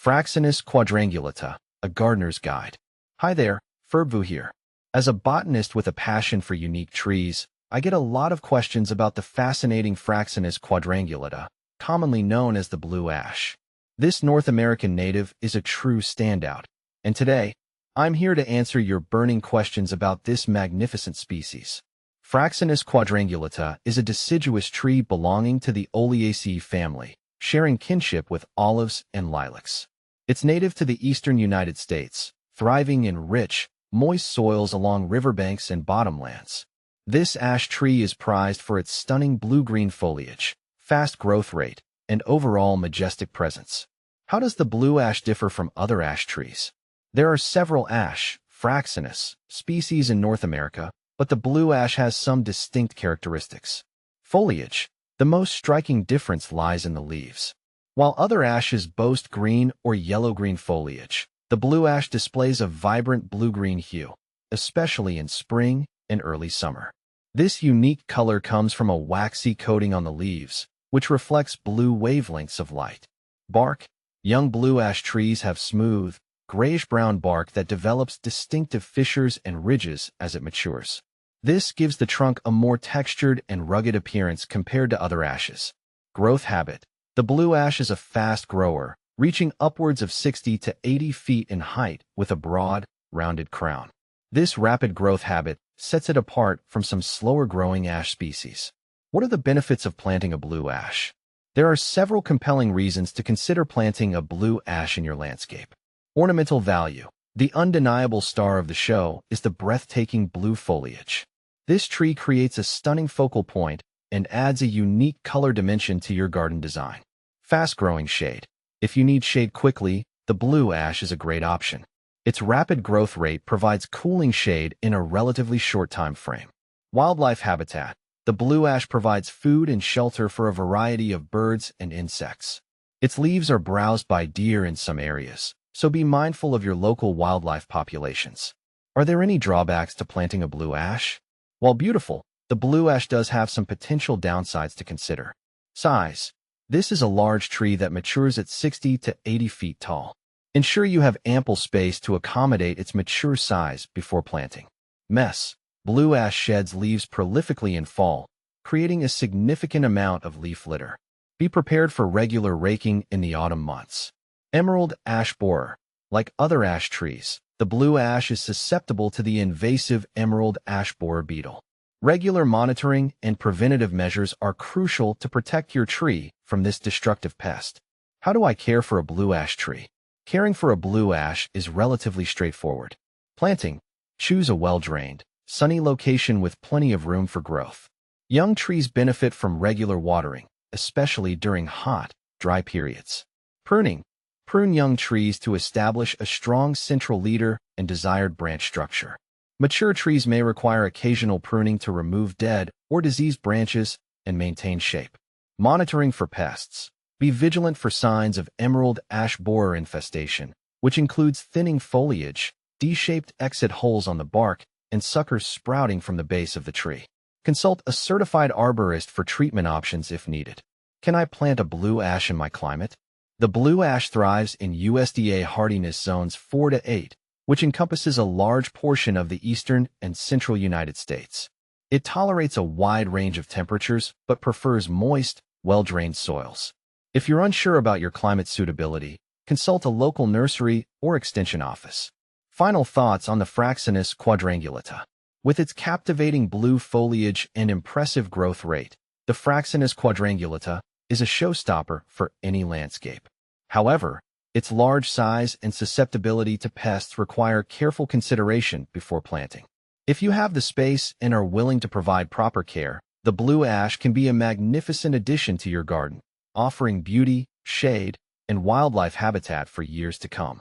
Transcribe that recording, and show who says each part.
Speaker 1: Fraxinus quadrangulata, a gardener's guide. Hi there, Ferbu here. As a botanist with a passion for unique trees, I get a lot of questions about the fascinating Fraxinus quadrangulata, commonly known as the blue ash. This North American native is a true standout, and today, I'm here to answer your burning questions about this magnificent species. Fraxinus quadrangulata is a deciduous tree belonging to the Oleaceae family, sharing kinship with olives and lilacs. It's native to the eastern United States, thriving in rich, moist soils along riverbanks and bottomlands. This ash tree is prized for its stunning blue-green foliage, fast growth rate, and overall majestic presence. How does the blue ash differ from other ash trees? There are several ash, Fraxinus, species in North America, but the blue ash has some distinct characteristics. Foliage. The most striking difference lies in the leaves. While other ashes boast green or yellow-green foliage, the blue ash displays a vibrant blue-green hue, especially in spring and early summer. This unique color comes from a waxy coating on the leaves, which reflects blue wavelengths of light. Bark. Young blue ash trees have smooth, grayish-brown bark that develops distinctive fissures and ridges as it matures. This gives the trunk a more textured and rugged appearance compared to other ashes. Growth habit. The blue ash is a fast grower, reaching upwards of 60 to 80 feet in height with a broad, rounded crown. This rapid growth habit sets it apart from some slower-growing ash species. What are the benefits of planting a blue ash? There are several compelling reasons to consider planting a blue ash in your landscape. Ornamental value. The undeniable star of the show is the breathtaking blue foliage. This tree creates a stunning focal point and adds a unique color dimension to your garden design. Fast-growing shade. If you need shade quickly, the blue ash is a great option. Its rapid growth rate provides cooling shade in a relatively short time frame. Wildlife habitat. The blue ash provides food and shelter for a variety of birds and insects. Its leaves are browsed by deer in some areas, so be mindful of your local wildlife populations. Are there any drawbacks to planting a blue ash? While beautiful, the blue ash does have some potential downsides to consider. Size. This is a large tree that matures at 60 to 80 feet tall. Ensure you have ample space to accommodate its mature size before planting. Mess. Blue ash sheds leaves prolifically in fall, creating a significant amount of leaf litter. Be prepared for regular raking in the autumn months. Emerald ash borer. Like other ash trees, the blue ash is susceptible to the invasive emerald ash borer beetle. Regular monitoring and preventative measures are crucial to protect your tree from this destructive pest. How do I care for a blue ash tree? Caring for a blue ash is relatively straightforward. Planting. Choose a well-drained, sunny location with plenty of room for growth. Young trees benefit from regular watering, especially during hot, dry periods. Pruning. Prune young trees to establish a strong central leader and desired branch structure. Mature trees may require occasional pruning to remove dead or diseased branches and maintain shape. Monitoring for pests. Be vigilant for signs of emerald ash borer infestation, which includes thinning foliage, D-shaped exit holes on the bark, and suckers sprouting from the base of the tree. Consult a certified arborist for treatment options if needed. Can I plant a blue ash in my climate? The blue ash thrives in USDA hardiness zones 4 to 8, which encompasses a large portion of the eastern and central United States. It tolerates a wide range of temperatures but prefers moist, well-drained soils. If you're unsure about your climate suitability, consult a local nursery or extension office. Final thoughts on the Fraxinus quadrangulata. With its captivating blue foliage and impressive growth rate, the Fraxinus quadrangulata is a showstopper for any landscape. However, its large size and susceptibility to pests require careful consideration before planting. If you have the space and are willing to provide proper care, the blue ash can be a magnificent addition to your garden, offering beauty, shade, and wildlife habitat for years to come.